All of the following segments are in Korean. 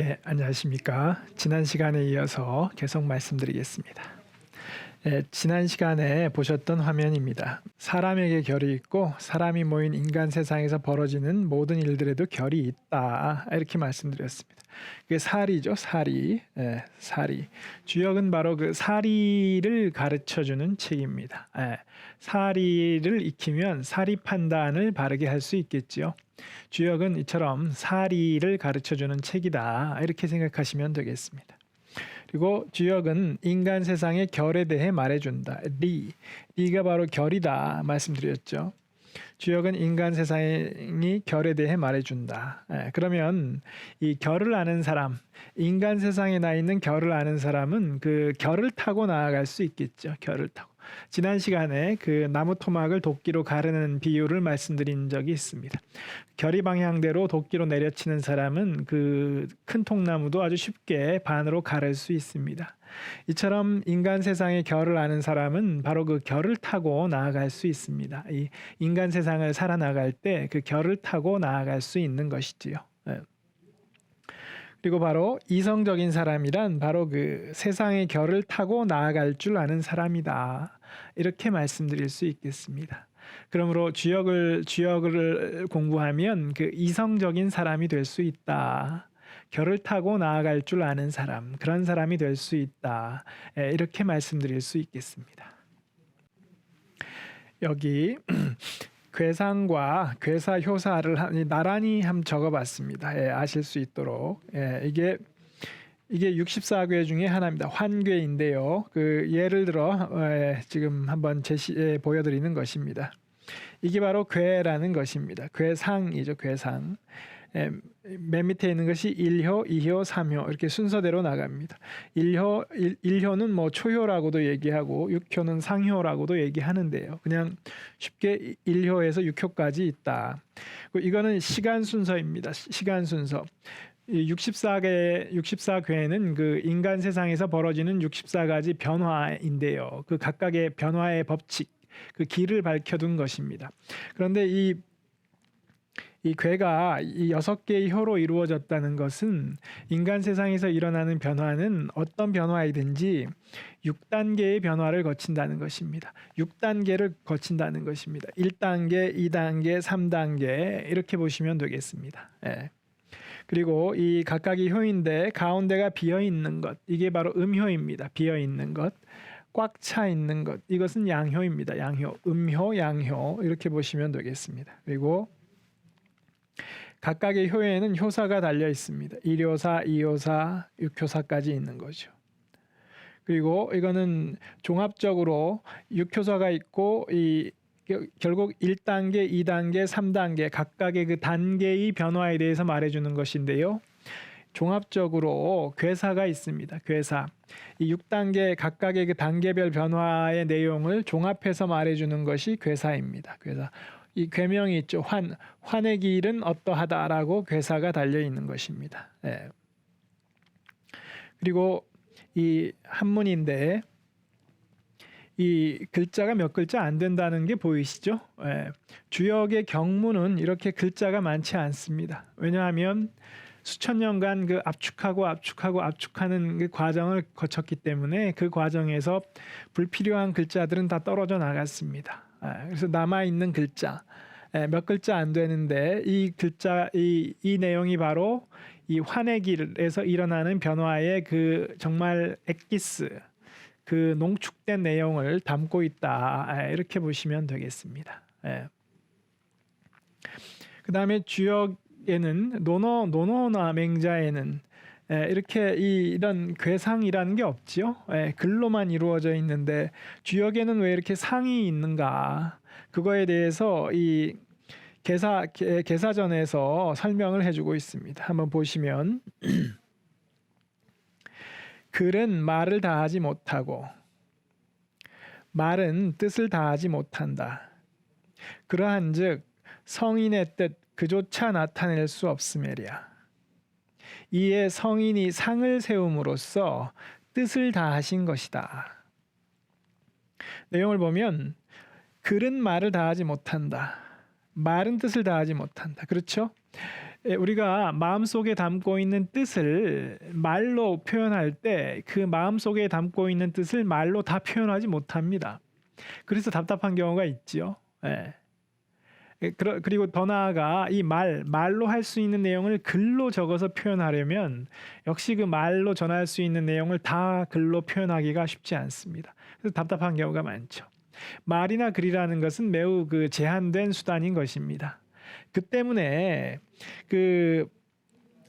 예, 안녕하십니까. 지난 시간에 이어서 계속 말씀드리겠습니다. 예, 지난 시간에 보셨던 화면입니다. 사람에게 결이 있고 사람이 모인 인간 세상에서 벌어지는 모든 일들에도 결이 있다. 이렇게 말씀드렸습니다. 그게 사리죠, 사리. 예, 사리. 주역은 바로 그 사리를 가르쳐주는 책입니다. 예, 사리를 익히면 사리 판단을 바르게 할 수 있겠지요. 주역은 이처럼 사리를 가르쳐주는 책이다. 이렇게 생각하시면 되겠습니다. 그리고 주역은 인간 세상의 결에 대해 말해준다. 리가 바로 결이다 말씀드렸죠. 주역은 인간 세상이 결에 대해 말해준다. 그러면 이 결을 아는 사람, 인간 세상에 나 있는 결을 아는 사람은 그 결을 타고 나아갈 수 있겠죠. 결을 타고. 지난 시간에 그 나무 토막을 도끼로 가르는 비유를 말씀드린 적이 있습니다. 결이 방향대로 도끼로 내려치는 사람은 그 큰 통나무도 아주 쉽게 반으로 가를 수 있습니다. 이처럼 인간 세상의 결을 아는 사람은 바로 그 결을 타고 나아갈 수 있습니다. 이 인간 세상을 살아나갈 때 그 결을 타고 나아갈 수 있는 것이지요. 그리고 바로 이성적인 사람이란 바로 그 세상의 결을 타고 나아갈 줄 아는 사람이다. 이렇게 말씀드릴 수 있겠습니다. 그러므로 주역을 공부하면 그 이성적인 사람이 될 수 있다. 결을 타고 나아갈 줄 아는 사람, 그런 사람이 될 수 있다. 이렇게 말씀드릴 수 있겠습니다. 여기 괴상과 괴사 효사를 나란히 한번 적어봤습니다. 예, 아실 수 있도록. 예, 이게 64괴 중에 하나입니다. 환괴인데요. 그 예를 들어 지금 한번 보여드리는 것입니다. 이게 바로 괴라는 것입니다. 괴상이죠. 괴상. 맨 밑에 있는 것이 1효, 2효, 3효 이렇게 순서대로 나갑니다. 1효는 뭐 초효라고도 얘기하고 6효는 상효라고도 얘기하는데요. 그냥 쉽게 1효에서 6효까지 있다. 이거는 시간 순서입니다. 시간 순서. 64괴는 그 인간 세상에서 벌어지는 64가지 변화인데요. 그 각각의 변화의 법칙, 그 길을 밝혀둔 것입니다. 그런데 이 괴가 이 6개의 효로 이루어졌다는 것은 인간 세상에서 일어나는 변화는 어떤 변화이든지 6단계의 변화를 거친다는 것입니다. 6단계를 거친다는 것입니다. 1단계, 2단계, 3단계 이렇게 보시면 되겠습니다. 예. 그리고 이 각각의 효인데 가운데가 비어있는 것, 이게 바로 음효입니다. 비어있는 것. 꽉 차 있는 것, 이것은 양효입니다. 양효, 음효, 양효 이렇게 보시면 되겠습니다. 그리고 각각의 효에는 효사가 달려 있습니다. 1효사, 2효사, 6효사까지 있는 거죠. 그리고 이거는 종합적으로 6효사가 있고 결국 1단계, 2단계, 3단계 각각의 그 단계의 변화에 대해서 말해주는 것인데요. 종합적으로 괴사가 있습니다. 괴사. 이 6단계 각각의 그 단계별 변화의 내용을 종합해서 말해주는 것이 괴사입니다. 괴사. 이 괴명이 있죠. 환의 길은 어떠하다라고 괴사가 달려 있는 것입니다. 예. 그리고 이 한문인데 이 글자가 몇 글자 안 된다는 게 보이시죠? 예. 주역의 경문은 이렇게 글자가 많지 않습니다. 왜냐하면 수천 년간 그 압축하는 그 과정을 거쳤기 때문에 그 과정에서 불필요한 글자들은 다 떨어져 나갔습니다. 그래서 남아있는 글자 몇 글자 안 되는데 이 글자 이 내용이 바로 이 환의 길에서 일어나는 변화의 그 정말 엑기스 그 농축된 내용을 담고 있다. 이렇게 보시면 되겠습니다. 그 다음에 주역에는 노노나 맹자에는 이렇게 이런 괴상이라는 게 없지요. 글로만 이루어져 있는데 주역에는 왜 이렇게 상이 있는가? 그거에 대해서 이 계사전에서 설명을 해주고 있습니다. 한번 보시면 글은 말을 다하지 못하고 말은 뜻을 다하지 못한다. 그러한즉 성인의 뜻 그조차 나타낼 수 없음이랴. 이에 성인이 상을 세움으로써 뜻을 다하신 것이다. 내용을 보면 글은 말을 다하지 못한다. 말은 뜻을 다하지 못한다. 그렇죠? 우리가 마음속에 담고 있는 뜻을 말로 표현할 때 그 마음속에 담고 있는 뜻을 말로 다 표현하지 못합니다. 그래서 답답한 경우가 있지요. 예. 그리고 더 나아가 이 말로 할 수 있는 내용을 글로 적어서 표현하려면 역시 그 말로 전할 수 있는 내용을 다 글로 표현하기가 쉽지 않습니다. 그래서 답답한 경우가 많죠. 말이나 글이라는 것은 매우 그 제한된 수단인 것입니다. 그 때문에 그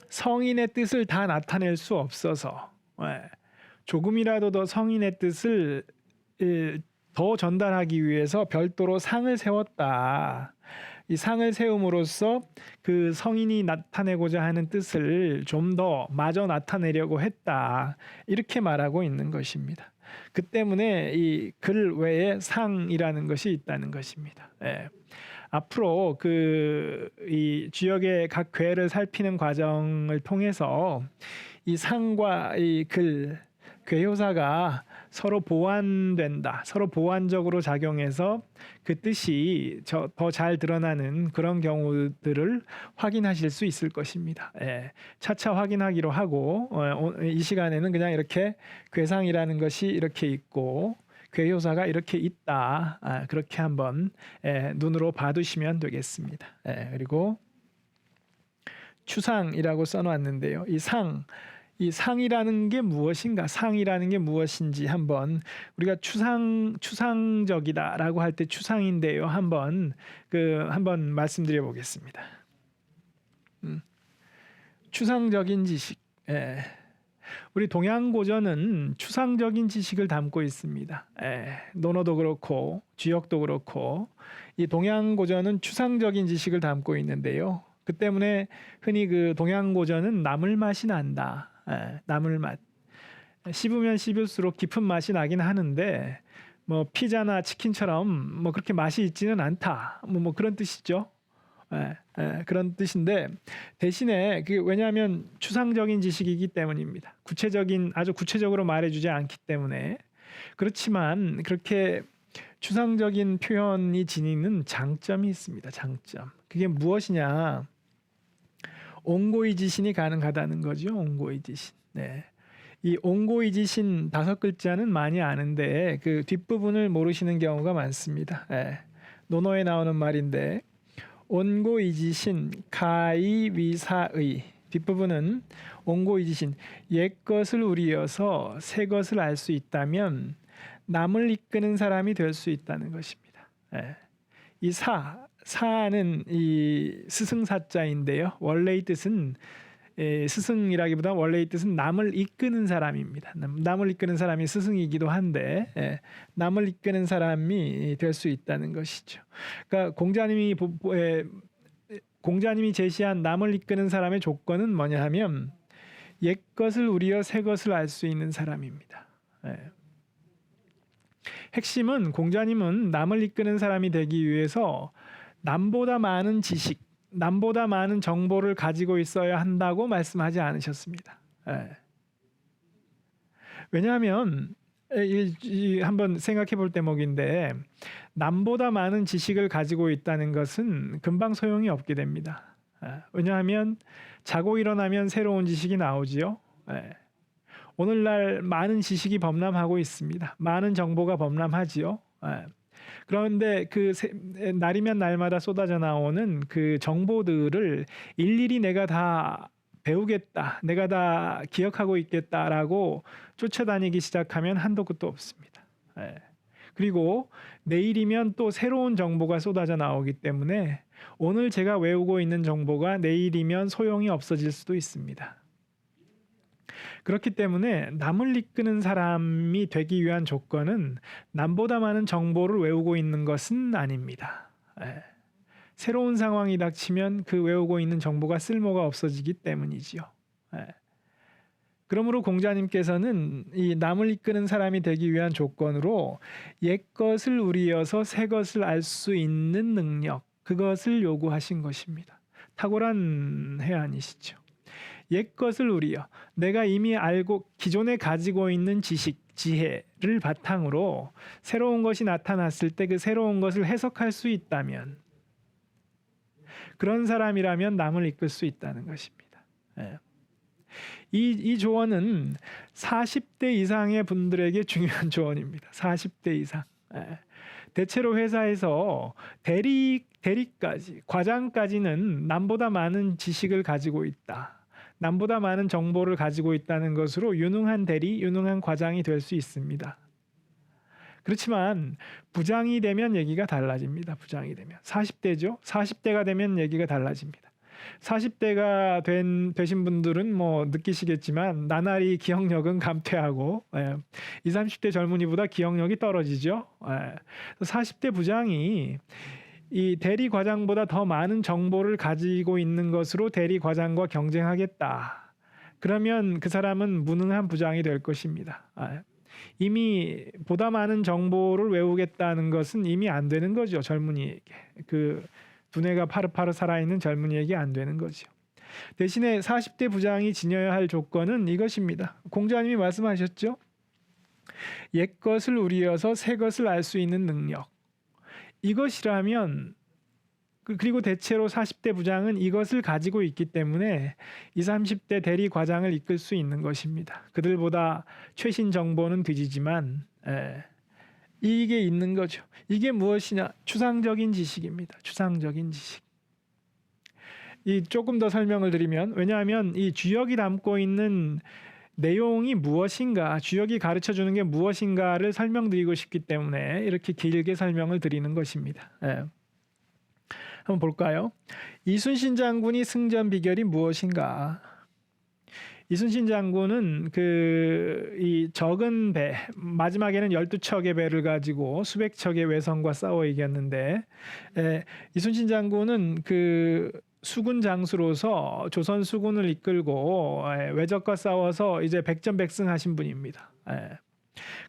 성인의 뜻을 다 나타낼 수 없어서 조금이라도 더 성인의 뜻을 더 전달하기 위해서 별도로 상을 세웠다. 이 상을 세움으로써 그 성인이 나타내고자 하는 뜻을 좀 더 마저 나타내려고 했다. 이렇게 말하고 있는 것입니다. 그 때문에 이 글 외에 상이라는 것이 있다는 것입니다. 앞으로 이 주역의 각 괴를 살피는 과정을 통해서 이 상과 이 글, 괴효사가 서로 보완된다. 서로 보완적으로 작용해서 그 뜻이 더 잘 드러나는 그런 경우들을 확인하실 수 있을 것입니다. 차차 확인하기로 하고 이 시간에는 그냥 이렇게 괴상이라는 것이 이렇게 있고 괴효사가 이렇게 있다. 그렇게 한번 눈으로 봐두시면 되겠습니다. 그리고 추상이라고 써놨는데요. 이 상이라는 게 무엇인가? 상이라는 게 무엇인지 한번 우리가 추상적이다라고 할 때 추상인데요. 한번 말씀드려 보겠습니다. 추상적인 지식. 우리 동양고전은 추상적인 지식을 담고 있습니다. 논어도 그렇고 주역도 그렇고 이 동양고전은 추상적인 지식을 담고 있는데요. 그 때문에 흔히 그 동양고전은 나물 맛이 난다. 나물 맛. 씹으면 씹을수록 깊은 맛이 나긴 하는데 뭐 피자나 치킨처럼 뭐 그렇게 맛이 있지는 않다. 뭐 그런 뜻이죠. 그런 뜻인데 대신에 왜냐하면 추상적인 지식이기 때문입니다. 아주 구체적으로 말해주지 않기 때문에. 그렇지만 그렇게 추상적인 표현이 지니는 장점이 있습니다. 장점. 그게 무엇이냐? 옹고이지신이 가능하다는 거죠. 옹고이지신. 이 옹고이지신 5글자는 많이 아는데 그 뒷부분을 모르시는 경우가 많습니다. 논어에 나오는 말인데 온고이지신 가이위사의 뒷부분은 온고이지신 옛것을 우리여서 새것을 알 수 있다면 남을 이끄는 사람이 될 수 있다는 것입니다. 이 사는 이 스승사자인데요. 원래의 뜻은 스승이라기보다 원래의 뜻은 남을 이끄는 사람입니다. 남을 이끄는 사람이 스승이기도 한데 남을 이끄는 사람이 될 수 있다는 것이죠. 그러니까 공자님이 제시한 남을 이끄는 사람의 조건은 뭐냐 하면 옛것을 우리여 새것을 알 수 있는 사람입니다. 핵심은 공자님은 남을 이끄는 사람이 되기 위해서 남보다 많은 지식, 남보다 많은 정보를 가지고 있어야 한다고 말씀하지 않으셨습니다. 왜냐하면 한번 생각해 볼 대목인데 남보다 많은 지식을 가지고 있다는 것은 금방 소용이 없게 됩니다. 왜냐하면 자고 일어나면 새로운 지식이 나오지요. 오늘날 많은 지식이 범람하고 있습니다. 많은 정보가 범람하지요. 그런데 날이면 날마다 쏟아져 나오는 그 정보들을 일일이 내가 다 배우겠다, 내가 다 기억하고 있겠다라고 쫓아다니기 시작하면 한도 끝도 없습니다. 그리고 내일이면 또 새로운 정보가 쏟아져 나오기 때문에 오늘 제가 외우고 있는 정보가 내일이면 소용이 없어질 수도 있습니다. 그렇기 때문에 남을 이끄는 사람이 되기 위한 조건은 남보다 많은 정보를 외우고 있는 것은 아닙니다. 새로운 상황이 닥치면 그 외우고 있는 정보가 쓸모가 없어지기 때문이지요. 그러므로 공자님께서는 이 남을 이끄는 사람이 되기 위한 조건으로 옛것을 우리여서 새것을 알 수 있는 능력, 그것을 요구하신 것입니다. 탁월한 해안이시죠. 옛것을 우리여, 내가 이미 알고 기존에 가지고 있는 지식, 지혜를 바탕으로 새로운 것이 나타났을 때 그 새로운 것을 해석할 수 있다면 그런 사람이라면 남을 이끌 수 있다는 것입니다. 예. 이 조언은 40대 이상의 분들에게 중요한 조언입니다. 40대 이상. 예. 대체로 회사에서 대리까지, 과장까지는 남보다 많은 지식을 가지고 있다. 남보다 많은 정보를 가지고 있다는 것으로 유능한 대리, 유능한 과장이 될 수 있습니다. 그렇지만 부장이 되면 얘기가 달라집니다. 부장이 되면 40대죠. 40대가 되면 얘기가 달라집니다. 40대가 되신 분들은 뭐 느끼시겠지만 나날이 기억력은 감퇴하고 20, 30대 젊은이보다 기억력이 떨어지죠. 40대 부장이 이 대리 과장보다 더 많은 정보를 가지고 있는 것으로 대리 과장과 경쟁하겠다. 그러면 그 사람은 무능한 부장이 될 것입니다. 이미 보다 많은 정보를 외우겠다는 것은 이미 안 되는 거죠. 젊은이에게. 그 두뇌가 파릇파릇 살아있는 젊은이에게 안 되는 거죠. 대신에 40대 부장이 지녀야 할 조건은 이것입니다. 공자님이 말씀하셨죠. 옛 것을 우리여서 새 것을 알 수 있는 능력. 이것이라면 그리고 대체로 40대 부장은 이것을 가지고 있기 때문에 20, 30대 대리 과장을 이끌 수 있는 것입니다. 그들보다 최신 정보는 뒤지지만 이게 있는 거죠. 이게 무엇이냐? 추상적인 지식입니다. 추상적인 지식. 이 조금 더 설명을 드리면, 왜냐하면 이 주역이 담고 있는 내용이 무엇인가, 주역이 가르쳐 주는 게 무엇인가를 설명드리고 싶기 때문에 이렇게 길게 설명을 드리는 것입니다. 한번 볼까요? 이순신 장군이 승전 비결이 무엇인가? 이순신 장군은 이 적은 배, 마지막에는 12척의 배를 가지고 수백 척의 외성과 싸워 이겼는데, 이순신 장군은 그 수군 장수로서 조선 수군을 이끌고 외적과 싸워서 이제 백전백승하신 분입니다.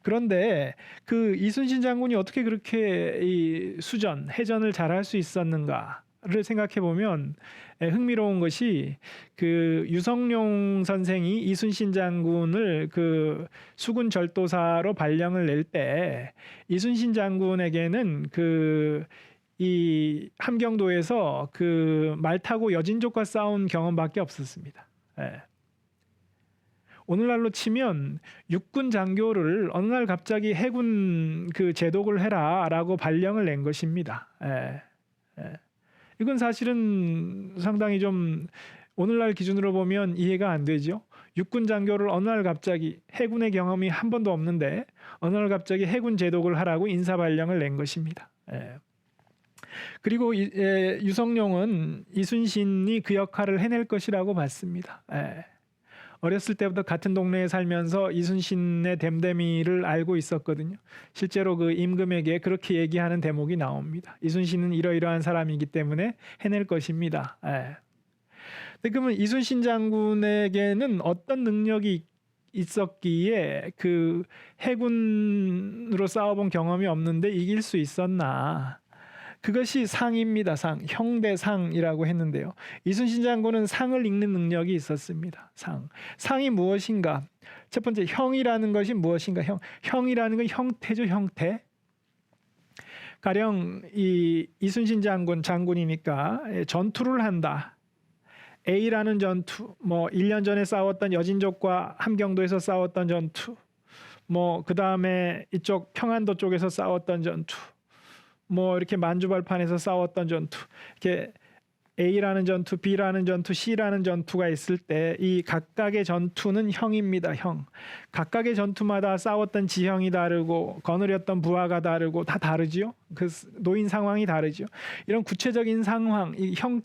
그런데 그 이순신 장군이 어떻게 그렇게 이 수전, 해전을 잘할 수 있었는가를 생각해 보면 흥미로운 것이 그 유성룡 선생이 이순신 장군을 그 수군 절도사로 발령을 낼 때 이순신 장군에게는 이 함경도에서 그 말 타고 여진족과 싸운 경험밖에 없었습니다. 오늘날로 치면 육군 장교를 어느 날 갑자기 해군 그 제독을 해라라고 발령을 낸 것입니다. 이건 사실은 상당히 좀 오늘날 기준으로 보면 이해가 안 되죠. 육군 장교를 어느 날 갑자기 해군의 경험이 한 번도 없는데 어느 날 갑자기 해군 제독을 하라고 인사 발령을 낸 것입니다. 그리고 유성룡은 이순신이 그 역할을 해낼 것이라고 봤습니다. 어렸을 때부터 같은 동네에 살면서 이순신의 댐댐이를 알고 있었거든요. 실제로 그 임금에게 그렇게 얘기하는 대목이 나옵니다. 이순신은 이러이러한 사람이기 때문에 해낼 것입니다. 근데 그러면 이순신 장군에게는 어떤 능력이 있었기에 그 해군으로 싸워본 경험이 없는데 이길 수 있었나? 그것이 상입니다. 상. 형대상이라고 했는데요. 이순신 장군은 상을 읽는 능력이 있었습니다. 상. 상이 무엇인가? 첫 번째, 형이라는 것이 무엇인가? 형이라는 건 형태죠, 형태. 가령 이 이순신 장군이니까 전투를 한다. A라는 전투, 뭐 1년 전에 싸웠던 여진족과 함경도에서 싸웠던 전투, 뭐 그 다음에 이쪽 평안도 쪽에서 싸웠던 전투, 뭐 이렇게 만주벌판에서 싸웠던 전투, 이렇게 A라는 전투, B라는 전투, C라는 전투가 있을 때 이 각각의 전투는 형입니다. 형. 각각의 전투마다 싸웠던 지형이 다르고 거느렸던 부하가 다르고 다 다르지요. 그 노인 상황이 다르죠. 이런 구체적인 상황,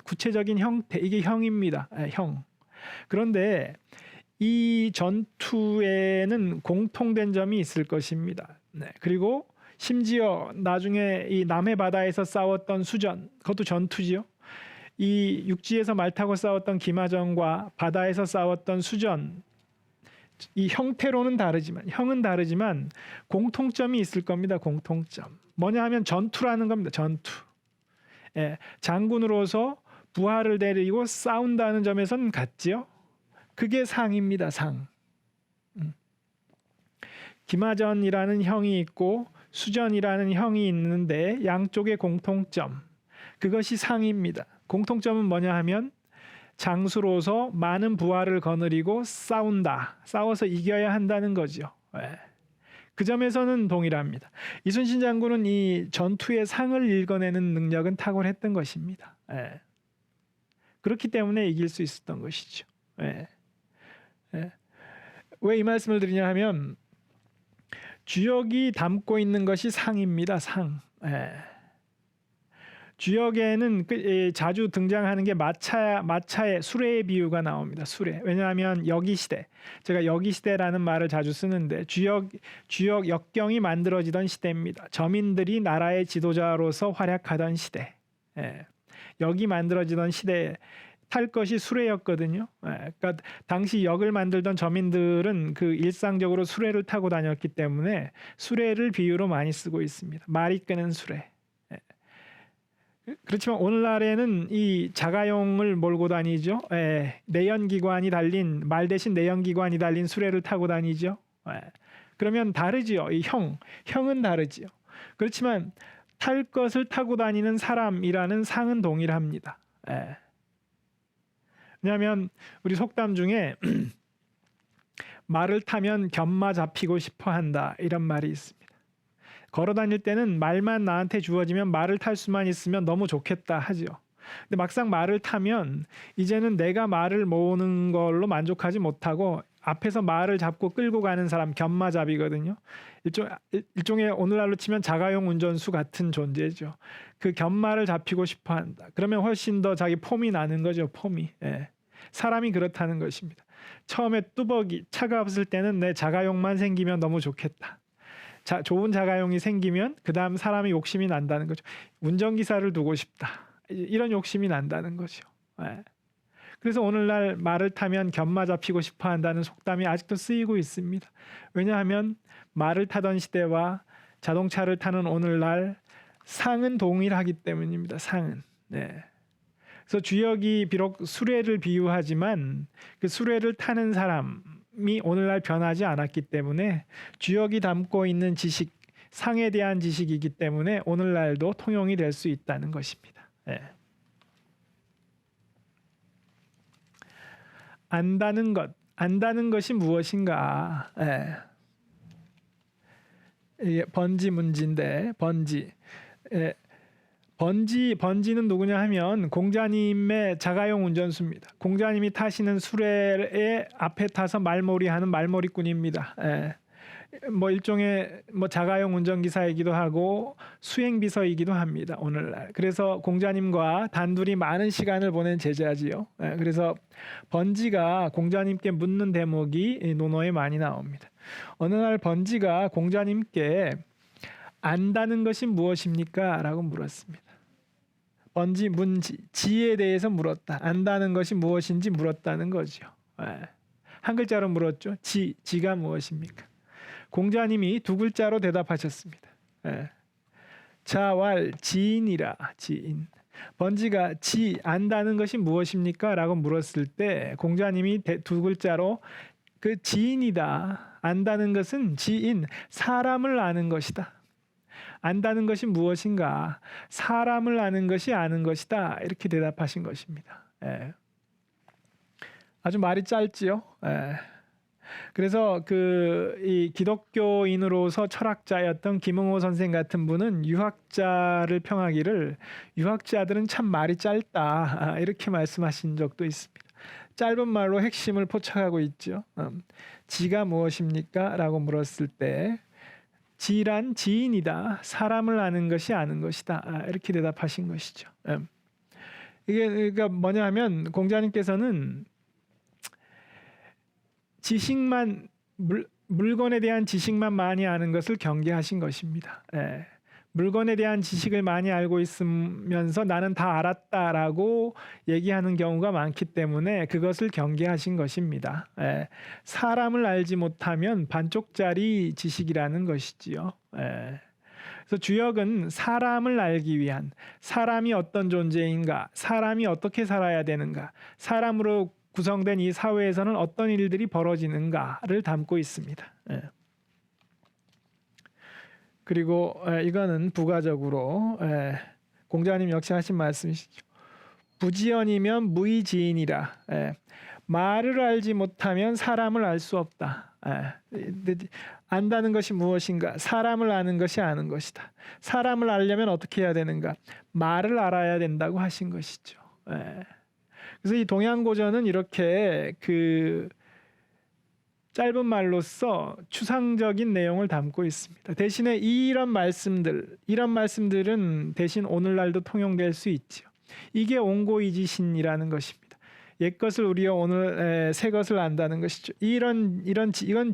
구체적인 형태, 이게 형입니다. 형. 그런데 이 전투에는 공통된 점이 있을 것입니다. 그리고 심지어 나중에 이 남해 바다에서 싸웠던 수전, 그것도 전투지요. 이 육지에서 말 타고 싸웠던 기마전과 바다에서 싸웠던 수전, 이 형태로는 다르지만, 형은 다르지만 공통점이 있을 겁니다. 공통점. 뭐냐 하면 전투라는 겁니다. 전투. 장군으로서 부하를 데리고 싸운다는 점에선 같지요. 그게 상입니다. 상. 기마전이라는 형이 있고 수전이라는 형이 있는데 양쪽의 공통점, 그것이 상입니다. 공통점은 뭐냐 하면 장수로서 많은 부하를 거느리고 싸운다. 싸워서 이겨야 한다는 거죠. 예. 그 점에서는 동일합니다. 이순신 장군은 이 전투의 상을 읽어내는 능력은 탁월했던 것입니다. 예. 그렇기 때문에 이길 수 있었던 것이죠. 예. 예. 왜 이 말씀을 드리냐 하면 주역이 담고 있는 것이 상입니다. 상. 예. 주역에는 자주 등장하는 게 마차의 수레의 비유가 나옵니다. 수레. 왜냐하면 여기시대. 제가 여기시대라는 말을 자주 쓰는데 주역 역경이 만들어지던 시대입니다. 저민들이 나라의 지도자로서 활약하던 시대. 예. 역이 만들어지던 시대에 탈 것이 수레였거든요. 예. 그러니까 당시 역을 만들던 저민들은 그 일상적으로 수레를 타고 다녔기 때문에 수레를 비유로 많이 쓰고 있습니다. 말이 끄는 수레. 그렇지만 오늘날에는 이 자가용을 몰고 다니죠. 예, 내연기관이 달린 말 대신 내연기관이 달린 수레를 타고 다니죠. 예, 그러면 다르지요. 이 형은 다르지요. 그렇지만 탈 것을 타고 다니는 사람이라는 상은 동일합니다. 예. 왜냐하면 우리 속담 중에 말을 타면 견마 잡히고 싶어 한다 이런 말이 있습니다. 걸어 다닐 때는 말만 나한테 주어지면 말을 탈 수만 있으면 너무 좋겠다 하죠. 근데 막상 말을 타면 이제는 내가 말을 모으는 걸로 만족하지 못하고 앞에서 말을 잡고 끌고 가는 사람 견마잡이거든요. 일종의 오늘날로 치면 자가용 운전수 같은 존재죠. 그 견마를 잡히고 싶어 한다. 그러면 훨씬 더 자기 폼이 나는 거죠. 폼이. 예. 사람이 그렇다는 것입니다. 처음에 뚜벅이 차가 없을 때는 내 자가용만 생기면 너무 좋겠다. 좋은 자가용이 생기면 그 다음 사람이 욕심이 난다는 거죠. 운전기사를 두고 싶다. 이런 욕심이 난다는 거죠. 네. 그래서 오늘날 말을 타면 견마 잡히고 싶어 한다는 속담이 아직도 쓰이고 있습니다. 왜냐하면 말을 타던 시대와 자동차를 타는 오늘날 상은 동일하기 때문입니다. 상은. 네. 그래서 주역이 비록 수레를 비유하지만 그 수레를 타는 사람이 오늘날 변하지 않았기 때문에 주역이 담고 있는 지식, 상에 대한 지식이기 때문에 오늘날도 통용이 될 수 있다는 것입니다. 예. 안다는 것이 무엇인가? 예. 이게 번지문지인데 번지. 예. 번지는 누구냐 하면 공자님의 자가용 운전수입니다. 공자님이 타시는 수레에 앞에 타서 말몰이하는 말몰이꾼입니다. 예. 뭐 일종의 자가용 운전기사이기도 하고 수행비서이기도 합니다. 오늘날. 그래서 공자님과 단둘이 많은 시간을 보낸 제자지요. 예. 그래서 번지가 공자님께 묻는 대목이 논어에 많이 나옵니다. 어느 날 번지가 공자님께 안다는 것이 무엇입니까? 라고 물었습니다. 번지, 문지, 지에 대해서 물었다. 안다는 것이 무엇인지 물었다는 거죠. 예. 한 글자로 물었죠. 지가 무엇입니까? 공자님이 두 글자로 대답하셨습니다. 예. 자왈 지인이라. 지인. 번지가 안다는 것이 무엇입니까? 라고 물었을 때 공자님이 두 글자로 그 지인이다. 안다는 것은 지인, 사람을 아는 것이다. 안다는 것이 무엇인가? 사람을 아는 것이 아는 것이다. 이렇게 대답하신 것입니다. 예. 아주 말이 짧지요. 예. 그래서 이 기독교인으로서 철학자였던 김응호 선생 같은 분은 유학자를 평하기를 유학자들은 참 말이 짧다. 이렇게 말씀하신 적도 있습니다. 짧은 말로 핵심을 포착하고 있죠. 지가 무엇입니까? 라고 물었을 때 지란 지인이다. 사람을 아는 것이 아는 것이다. 이렇게 대답하신 것이죠. 이게 그러니까 뭐냐 하면 공자님께서는 지식만 물건에 대한 지식만 많이 아는 것을 경계하신 것입니다. 물건에 대한 지식을 많이 알고 있으면서 나는 다 알았다라고 얘기하는 경우가 많기 때문에 그것을 경계하신 것입니다. 사람을 알지 못하면 반쪽짜리 지식이라는 것이지요. 그래서 주역은 사람을 알기 위한 사람이 어떤 존재인가, 사람이 어떻게 살아야 되는가, 사람으로 구성된 이 사회에서는 어떤 일들이 벌어지는가를 담고 있습니다. 그리고 이거는 부가적으로 공자님 역시 하신 말씀이시죠. 부지언이면 무의지인이라. 말을 알지 못하면 사람을 알 수 없다. 안다는 것이 무엇인가? 사람을 아는 것이 아는 것이다. 사람을 알려면 어떻게 해야 되는가? 말을 알아야 된다고 하신 것이죠. 그래서 이 동양고전은 이렇게 그 짧은 말로써 추상적인 내용을 담고 있습니다. 대신에 이런 말씀들은 대신 오늘날도 통용될 수 있죠. 이게 옹고이지신이라는 것입니다. 옛 것을 우리가 오늘 새 것을 안다는 것이죠. 이건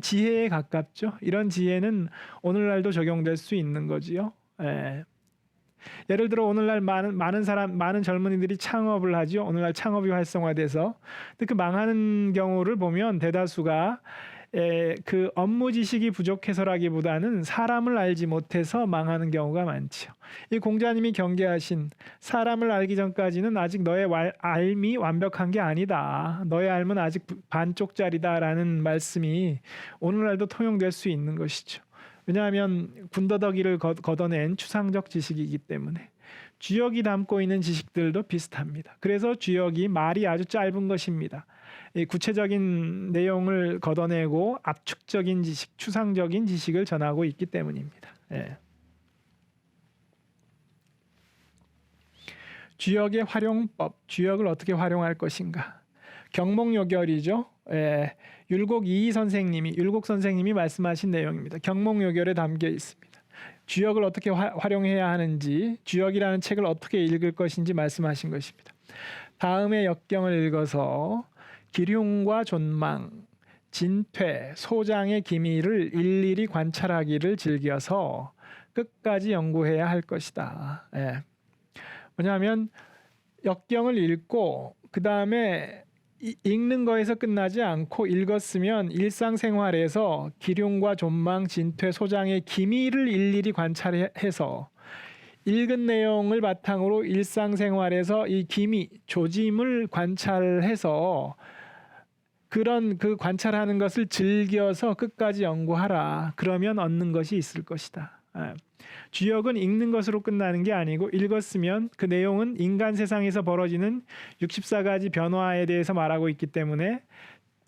지혜에 가깝죠. 이런 지혜는 오늘날도 적용될 수 있는 거지요. 예를 들어 오늘날 많은 젊은이들이 창업을 하죠. 오늘날 창업이 활성화돼서. 근데 그 망하는 경우를 보면 대다수가 그 업무 지식이 부족해서라기보다는 사람을 알지 못해서 망하는 경우가 많죠. 이 공자님이 경계하신 사람을 알기 전까지는 아직 너의 알미 완벽한 게 아니다. 너의 알은 아직 반쪽짜리다라는 말씀이 오늘날도 통용될 수 있는 것이죠. 왜냐하면 군더더기를 걷어낸 추상적 지식이기 때문에. 주역이 담고 있는 지식들도 비슷합니다. 그래서 주역이 말이 아주 짧은 것입니다. 구체적인 내용을 걷어내고 압축적인 지식, 추상적인 지식을 전하고 있기 때문입니다. 주역의 활용법, 주역을 어떻게 활용할 것인가? 경목요결이죠. 율곡 선생님이 말씀하신 내용입니다. 경목요결에 담겨 있습니다. 주역을 어떻게 활용해야 하는지, 주역이라는 책을 어떻게 읽을 것인지 말씀하신 것입니다. 다음의 역경을 읽어서 기륭과 존망, 진퇴, 소장의 기미를 일일이 관찰하기를 즐겨서 끝까지 연구해야 할 것이다. 왜냐하면 역경을 읽고 그 다음에 읽는 거에서 끝나지 않고 읽었으면 일상생활에서 기륭과 존망, 진퇴, 소장의 기미를 일일이 관찰해서 읽은 내용을 바탕으로 일상생활에서 이 기미, 조짐을 관찰해서 그 관찰하는 것을 즐겨서 끝까지 연구하라. 그러면 얻는 것이 있을 것이다. 주역은 읽는 것으로 끝나는 게 아니고 읽었으면 그 내용은 인간 세상에서 벌어지는 64가지 변화에 대해서 말하고 있기 때문에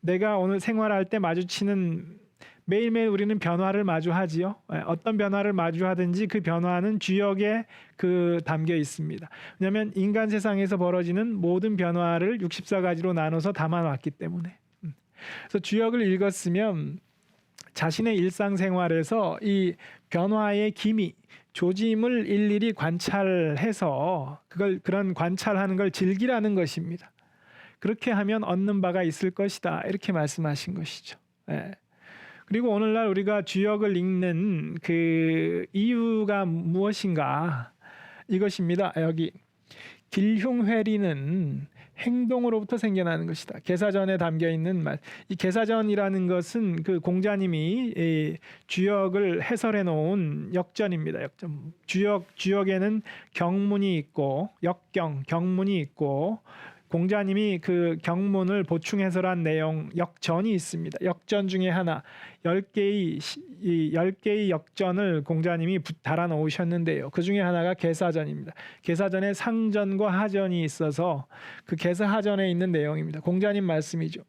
내가 오늘 생활할 때 마주치는 매일매일 우리는 변화를 마주하지요. 어떤 변화를 마주하든지 그 변화는 주역에 담겨 있습니다. 왜냐하면 인간 세상에서 벌어지는 모든 변화를 64가지로 나눠서 담아놨기 때문에. 그래서 주역을 읽었으면 자신의 일상생활에서 이 변화의 기미, 조짐을 일일이 관찰해서 그런 관찰하는 걸 즐기라는 것입니다. 그렇게 하면 얻는 바가 있을 것이다. 이렇게 말씀하신 것이죠. 그리고 오늘날 우리가 주역을 읽는 그 이유가 무엇인가? 이것입니다. 여기 길흉회리는 행동으로부터 생겨나는 것이다. 계사전에 담겨 있는 말. 이 계사전이라는 것은 그 공자님이 주역을 해설해 놓은 역전입니다. 역전. 주역에는 경문이 있고 경문이 있고 공자님이 그 경문을 보충 해설한 내용 역전이 있습니다. 역전 중에 하나 10개의 역전을 공자님이 달아 놓으셨는데요. 그 중에 하나가 계사전입니다. 계사전에 상전과 하전이 있어서 그 계사하전에 있는 내용입니다. 공자님 말씀이죠.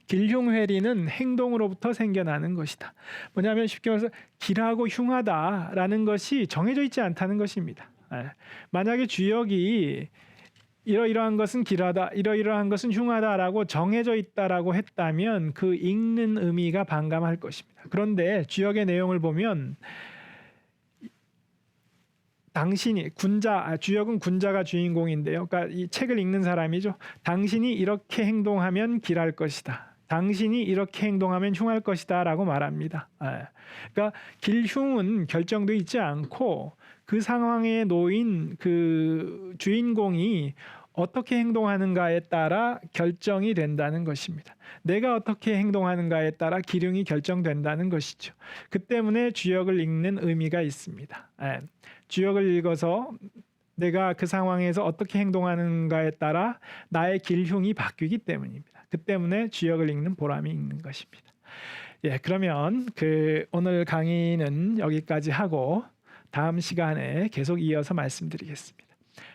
길흉회리는 행동으로부터 생겨나는 것이다. 뭐냐면 쉽게 말해서 길하고 흉하다라는 것이 정해져 있지 않다는 것입니다. 만약에 주역이 이러이러한 것은 길하다, 이러이러한 것은 흉하다라고 정해져 있다라고 했다면 그 읽는 의미가 반감할 것입니다. 그런데 주역의 내용을 보면 주역은 군자가 주인공인데요. 그러니까 이 책을 읽는 사람이죠. 당신이 이렇게 행동하면 길할 것이다. 당신이 이렇게 행동하면 흉할 것이다라고 말합니다. 그러니까 길흉은 결정돼 있지 않고 그 상황에 놓인 그 주인공이 어떻게 행동하는가에 따라 결정이 된다는 것입니다. 내가 어떻게 행동하는가에 따라 기륭이 결정된다는 것이죠. 그 때문에 주역을 읽는 의미가 있습니다. 주역을 읽어서 내가 그 상황에서 어떻게 행동하는가에 따라 나의 길흉이 바뀌기 때문입니다. 그 때문에 주역을 읽는 보람이 있는 것입니다. 그러면 오늘 강의는 여기까지 하고 다음 시간에 계속 이어서 말씀드리겠습니다.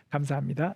감사합니다.